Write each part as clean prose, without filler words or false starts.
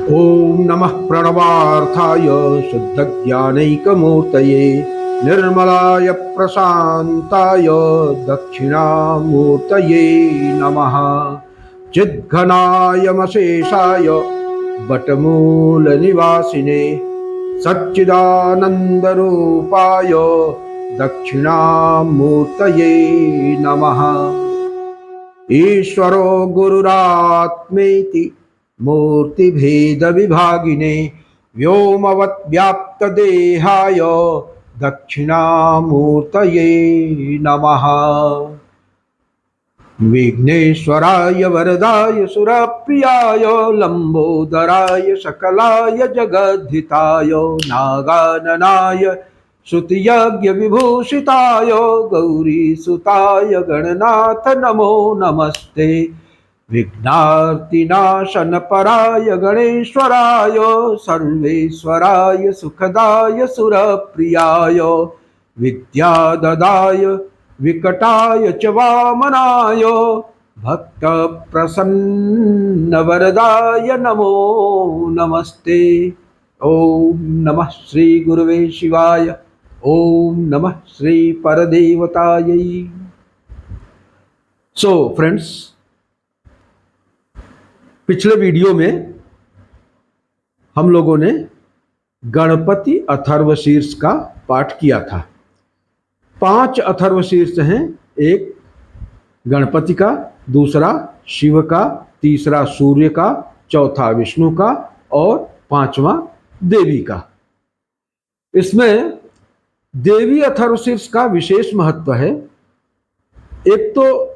ओम नमः प्रणवार्थाय शुद्धज्ञानैकमूर्तये निर्मलाय प्रशान्ताय दक्षिणामूर्तये नमः। चिद्घनायमशेषाय बटमूलनिवासिने सच्चिदानन्दरूपाय दक्षिणामूर्तये नमः। ईश्वरो गुरुरात्मेति मूर्तिभेदविभागिने व्योमवद्व्याप्तदेहाय दक्षिणामूर्तये नमः। विघ्नेश्वराय वरदाय सुरप्रियाय लंबोदराय सकलाय जगद्धिताय नागाननाय श्रुतियज्ञ विभूषिताय गौरीसुताय गणनाथ नमो नमस्ते। विघ्नार्तिनाशनपराय गणेश्वराय सर्वेश्वराय सुखदाय सुरप्रियाय विद्याददाय विकटाय च वामनाय भक्तप्रसन्नवरदाय नमो नमस्ते। ओम नमः श्री गुरुवे शिवाय। ओम नमः श्री परदेवतायै। सो फ्रेंड्स, पिछले वीडियो में हम लोगों ने गणपति अथर्वशीर्ष का पाठ किया था। 5 अथर्वशीर्ष हैं, एक गणपति का, दूसरा शिव का, तीसरा सूर्य का, चौथा विष्णु का और 5वां देवी का। इसमें देवी अथर्वशीर्ष का विशेष महत्व है। एक तो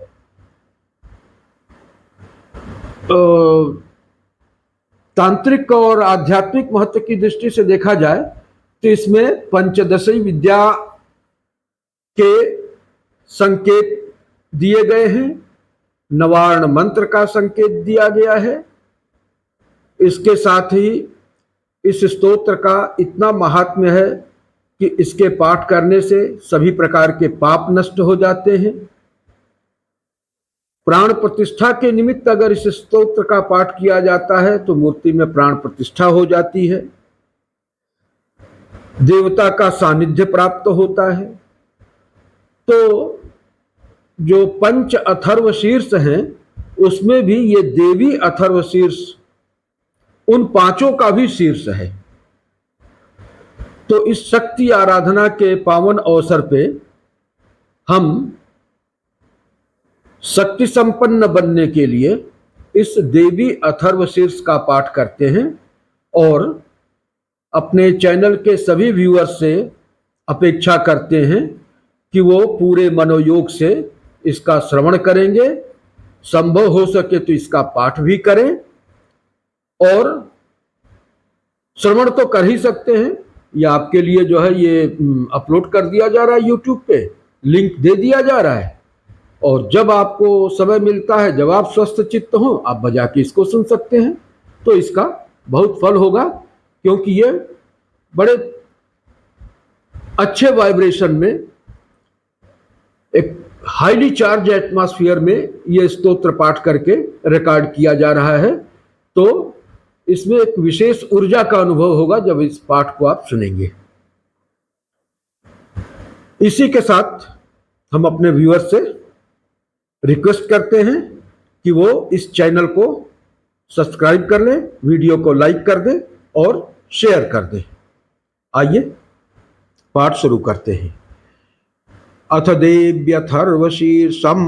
तांत्रिक और आध्यात्मिक महत्व की दृष्टि से देखा जाए तो इसमें पंचदशी विद्या के संकेत दिए गए हैं, नवार्ण मंत्र का संकेत दिया गया है। इसके साथ ही इस स्तोत्र का इतना महात्म्य है कि इसके पाठ करने से सभी प्रकार के पाप नष्ट हो जाते हैं। प्राण प्रतिष्ठा के निमित्त अगर इस स्तोत्र का पाठ किया जाता है तो मूर्ति में प्राण प्रतिष्ठा हो जाती है, देवता का सानिध्य प्राप्त होता है। तो जो 5 अथर्वशीर्ष हैं उसमें भी ये देवी अथर्वशीर्ष उन 5 का भी शीर्ष है। तो इस शक्ति आराधना के पावन अवसर पे हम शक्ति संपन्न बनने के लिए इस देवी अथर्वशीर्ष का पाठ करते हैं और अपने चैनल के सभी व्यूअर्स से अपेक्षा करते हैं कि वो पूरे मनोयोग से इसका श्रवण करेंगे, संभव हो सके तो इसका पाठ भी करें। और श्रवण तो कर ही सकते हैं, ये आपके लिए जो है ये अपलोड कर दिया जा रहा है, यूट्यूब पे लिंक दे दिया जा रहा है। और जब आपको समय मिलता है, जब आप स्वस्थ चित्त हो, आप बजा के इसको सुन सकते हैं। तो इसका बहुत फल होगा, क्योंकि ये बड़े अच्छे वाइब्रेशन में, एक हाईली चार्ज एटमॉस्फेयर में ये स्तोत्र पाठ करके रिकॉर्ड किया जा रहा है। तो इसमें एक विशेष ऊर्जा का अनुभव होगा जब इस पाठ को आप सुनेंगे। इसी के साथ हम अपने व्यूअर्स से रिक्वेस्ट करते हैं कि वो इस चैनल को सब्सक्राइब कर लें, वीडियो को लाइक कर दें और शेयर कर दें। आइए पाठ शुरू करते हैं। अथ देव्यथर्वशीर्षम्।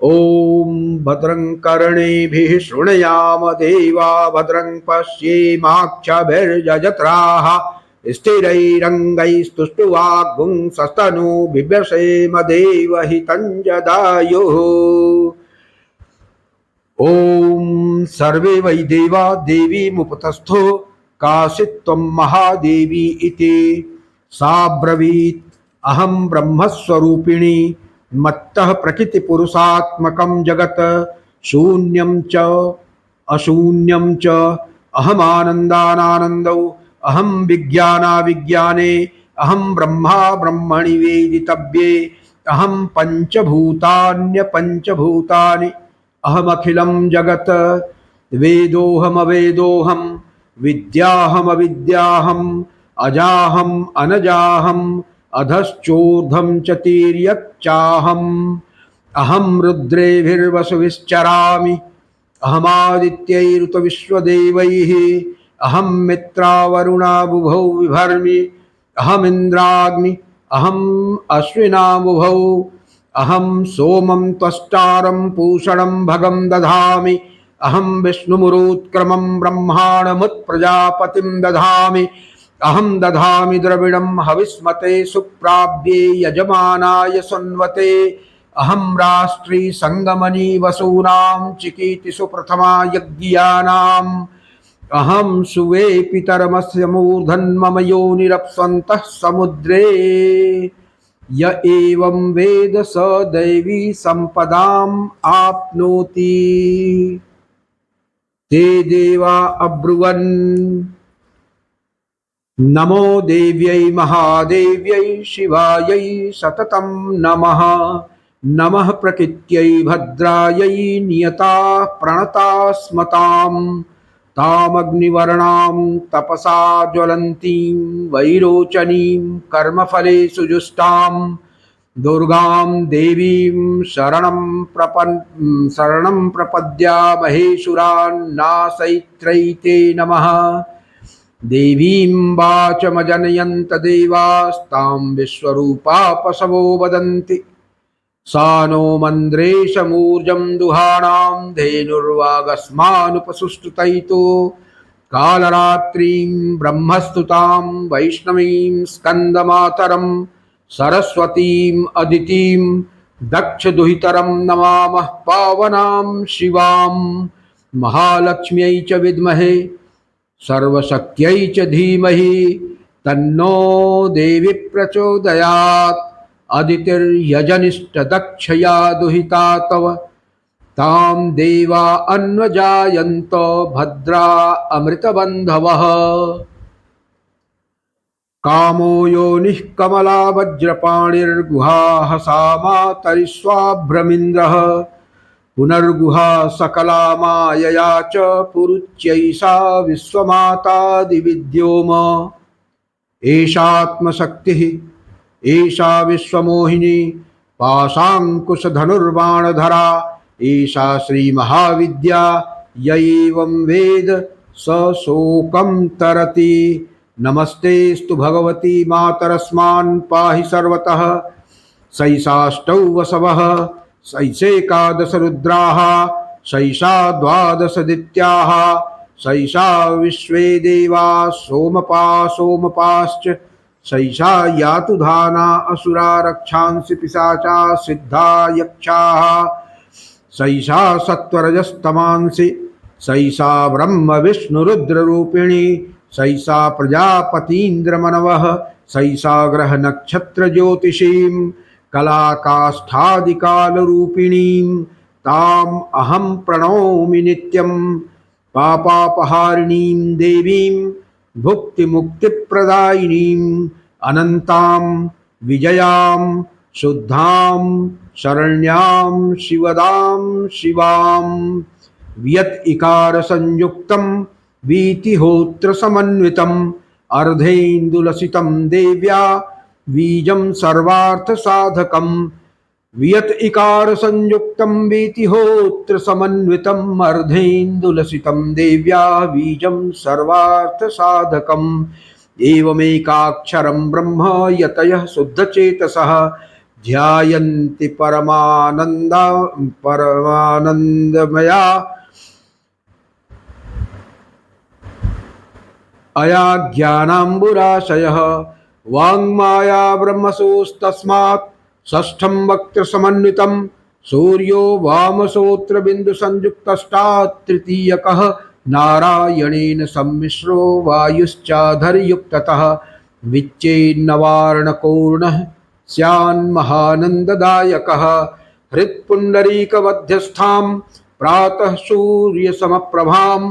ओम भद्रं कर्णेभिः शृणुयाम देवा भद्रं पश्येमाक्षभिर्यजत्राः स्थिरैरङ्गैस्तुष्टुवाग्गुंसस्तनूभिर्व्यसेम देवहितं जदायुः। ओम सर्वे वै देवा देवीमुपतस्थो काचित्त्वं महादेवी इति सा ब्रवीत् अहं ब्रह्मस्वरूपिणी मत्तः प्रकृतिपुरुषात्मकं जगत् शून्यं च अशून्यं च अहमानन्दानानन्दौ अहं विज्ञानाविज्ञाने अहं ब्रह्मा ब्रह्मणि वेदितव्ये अहं पंचभूतान्यपंचभूतानि अहमखिलं जगत् वेदोहमवेदोहम विद्याहमविद्याहम अजाहम अनजाहम अधश्चोर्धम च तिर्यक्चाहम अहम रुद्रेभिर्वसुभिश्चरामि अहमादित्यैरुतविश्वदेवैः अहम मित्रावरुणा बुभौ विभर्मि अहमिन्द्राग्नि अहम अश्विनाबुभौ अहम सोमं त्वष्टारं पूषणं भगं दधामि अहम विष्णुमुरुत्क्रमं ब्रह्माणमुत्प्रजापतिं दधामि अहम दधामि द्रविणं हविस्मते सुप्राव्ये यजमानाय सुन्वते अहम राष्ट्री संगमनी वसूनां चिकीर्तिषु प्रथमा यज्ञियानाम् अहम सुवे पितरमस्य मूर्धन्मम योनिरप्स्वन्तः समुद्रे य एवं वेद स दैवी संपदाम् आप्नोति। ते देवा अब्रुवन् नमो देव्यै महादेव्यै शिवायै सततं नमः। नमः प्रकृत्यै भद्रायै नियता प्रणता स्मताम् तामग्निवर्णां तपसा ज्वलन्तीं वैरोचनीं कर्मफलेषु जुष्टां दुर्गां देवीं शरणं प्रपद्यामहेशुरान्नाशयित्र्यै ते नमः। देवीं वाचमजनयन्त देवास्तां विश्वरूपा पशवो वदन्ति सा नो मन्द्रेशमूर्जं दुहाणां धेनुर्वागस्मानुपसुष्टुतैतो कालरात्रीं ब्रह्मस्तुतां वैष्णवीं स्कन्दमातरं सरस्वतीम् अदितिं दक्षदुहितरं नमामः पावनां शिवां महालक्ष्म्यै च विद्महे सर्वशक्त्यै च धीमहि तन्नो देवी प्रचोदयात्। अदितिर्यजनिष्ठदक्षया दुहिता तव तां देवा अन्वजायन्त भद्रा अमृतबन्धवः। कामो योनिः कमला वज्रपाणिर्गुहाः सामातरिष्वाभ्रमिन्द्रः पुनर्गुहा सकला मायया च पुरुच्यैषा विश्वमातादिविद्योम। एषात्मशक्तिः एषा विश्वमोहिनी पाशाङ्कुशधनुर्बाणधरा एषा श्रीमहाविद्या य एवं वेद स शोकं तरति। नमस्तेस्तु भगवती मातरस्मान् पाहि सर्वतः। सैषाष्टौ वसवः सैषेकादश रुद्राः सैषा द्वादश दित्याः सैषा विश्वे देवा सोमपा सोमपाश्च सैषा यातु धाना असुरा रक्षांसि पिशाचा सिद्धा यक्षाः सैषा सत्वरजस्तमांसि सैषा ब्रह्म विष्णुरुद्ररूपिणी सैषा प्रजापतीन्द्रमनवः सैषा ग्रह नक्षत्र ज्योतिषीं कलाकाष्ठादिकालरूपिणीं ताम् अहं प्रणौमि नित्यं पापापहारिणीं देवीं भुक्तिमुक्तिप्रदायिनीं अनन्तां विजयां शुद्धां शरण्यां शिवदां शिवां। वियत् इकार संयुक्तं वीतिहोत्र समन्वितम् अर्धेन्दुलसितं देव्या बीजं सर्वार्थ साधकम्। वियत् इकार संयुक्तं वीतिहोत्र समन्वितम् अर्धेन्दुलसितं देव्या बीजं सर्वार्थ साधकम्। एवमेकाक्षरं ब्रह्म यतयः शुद्धचेतसः ध्यायन्ति परमानन्दमया अया ज्ञानाम्बुराशयः। वाङ्माया ब्रह्मसोस्तस्मात् षष्ठं वक्त्रसमन्वितं सूर्यो वामसोत्रबिन्दुसंयुक्तस्तात् तृतीयकः नारायणेन सम्मिश्रो वायुश्चाधर्युक्ततः विच्चेन्नवार्णकोर्णः स्यान्महानन्ददायकः। हृत्पुण्डरीकमध्यस्थां प्रातः सूर्यसमप्रभां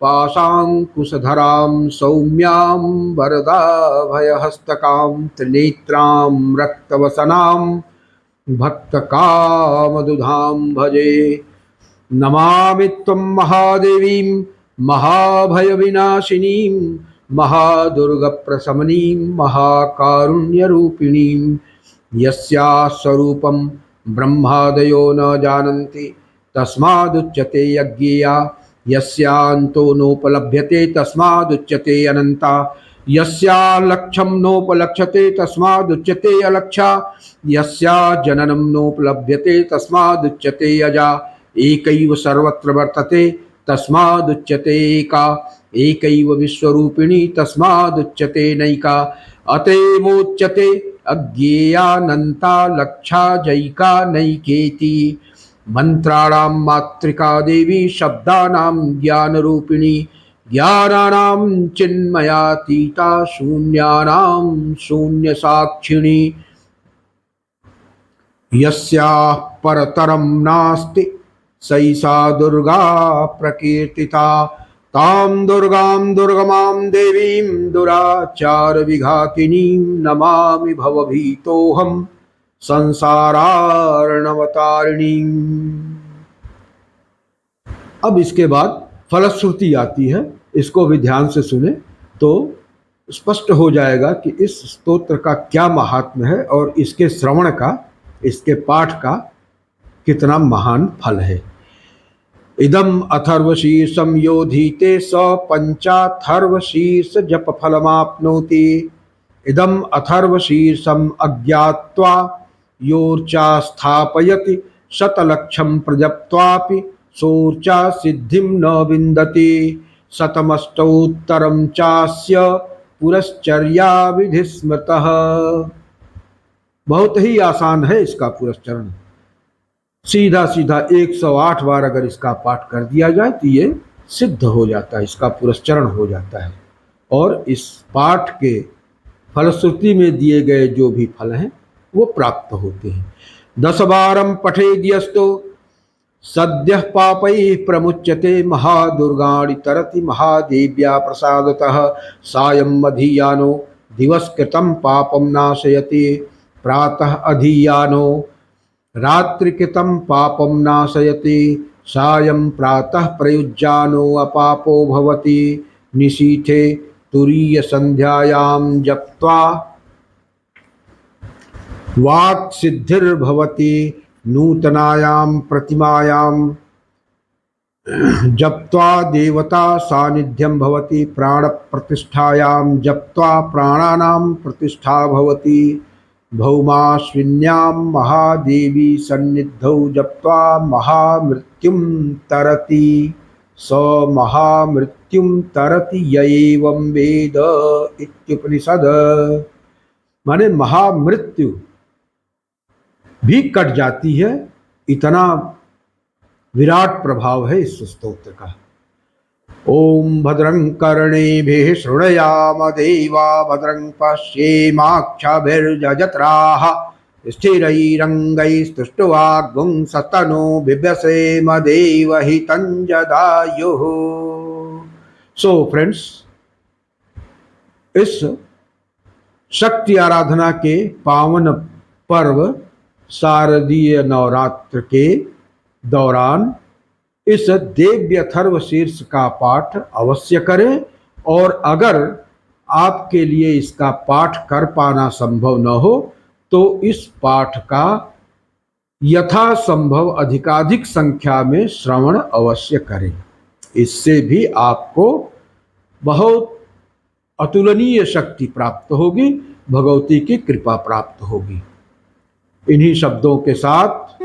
पाशाङ्कुशधरां सौम्यां वरदाभयहस्तकां त्रिनेत्रां रक्तवसनां भक्तकामदुधां भजे। नमामि त्वं महादेवीं महाभयविनाशिनीं महादुर्गप्रशमनीं महाकारुण्यरूपिणीं यस्याः स्वरूपं ब्रह्मादयो न जानन्ति तस्मादुच्यते यज्ञेया यस्यान्तो नोपलभ्यते तस्मादुच्यते अनन्ता यस्या लक्ष्यं नोपलक्ष्यते तस्मादुच्यते अलक्षा यस्या जननं नोपलभ्यते तस्मादुच्यते अजा एकैव सर्वत्र वर्तते तस्मादुच्यते एका एकैव विश्वरूपिणी तस्मादुच्यते नैका अतएवोच्यते अज्ञेयानन्ता लक्षा जैका नैकेति मंत्राणां मातृका देवी शब्दानां ज्ञानरूपिणी ज्ञानानां चिन्मयातीता शून्यानां शून्यसाक्षिणी यस्याः परतरं नास्ति सैषा दुर्गा प्रकीर्तिता तां दुर्गां दुर्गमां देवीं दुराचारविघातिनीं नमामि भवभीतोऽहं संसारार्णवतारिणीं। अब इसके बाद फलश्रुति आती है, इसको भी ध्यान से सुने तो स्पष्ट हो जाएगा कि इस स्तोत्र का क्या महात्म्य है और इसके श्रवण का, इसके पाठ का कितना महान फल है। इदम अथर्वशीर्षम योधीते स पंचाथर्वशीर्ष जप फलमाप्नोति। इदम अथर्वशीर्षम अज्ञात्वा योर्चा स्थापयति शतलक्षं प्रजप्त्वापि सोर्चा सिद्धिं न विन्दति। शतमष्टोत्तरं चास्य पुरश्चर्या विधि स्मृतः। बहुत ही आसान है इसका पुरस्चरण, सीधा सीधा 108 बार अगर इसका पाठ कर दिया जाए तो ये सिद्ध हो जाता है, इसका पुरस्चरण हो जाता है और इस पाठ के फलश्रुति में दिए गए जो भी फल हैं वो प्राप्त होते हैं। 10 बारं पठेद्यस्तो सद्यः पापैः प्रमुच्यते महादुर्गाणि तरति महादेव्या प्रसादतः। सायं मधीयानो दिवसकृतं पापं नाशयति प्रातः अधीयानो रात्रिकृतं पापं नाशयति। सायं प्रातः प्रयुज्यानो अपापो भवति। निशीथे तुरीय संध्यायां जप्त्वा वाक् सिद्धिर्भवति। नूतनायां प्रतिमायां जप्त्वा देवता सानिध्यं भवति। प्राण प्रतिष्ठायां जप्त्वा प्राणानां प्रतिष्ठा भवति। भौमाश्विन्यां महादेवी सन्निधौ जप्त्वा महामृत्युं तरति। स महामृत्युं तरति य एवं वेद इत्युपनिषद। माने महामृत्यु भी कट जाती है, इतना विराट प्रभाव है इस स्तोत्र का। ओम भद्रं कर्णेभिः शृणुयाम देवा भद्रं पश्येमाक्षभिर्यजत्राः स्थिरैरङ्गैस्तुष्टुवाग्गुंसतनो बिभ्यसेम देवहितं जदायुः। सो फ्रेंड्स, इस शक्ति आराधना के पावन पर्व शारदीय नवरात्र के दौरान इस देव्य अथर्व शीर्ष का पाठ अवश्य करें और अगर आपके लिए इसका पाठ कर पाना संभव न हो तो इस पाठ का यथासंभव अधिकाधिक संख्या में श्रवण अवश्य करें। इससे भी आपको बहुत अतुलनीय शक्ति प्राप्त होगी, भगवती की कृपा प्राप्त होगी। इन्हीं शब्दों के साथ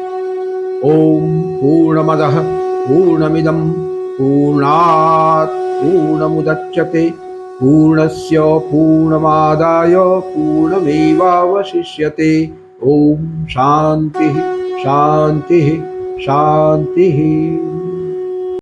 ओम पूर्णमदः पूर्णमिदं पूर्णात् पूर्णमुदच्यते पूर्णस्य पूर्णमादाय पूर्णमेवावशिष्यते। ओम शांति शांति शांति।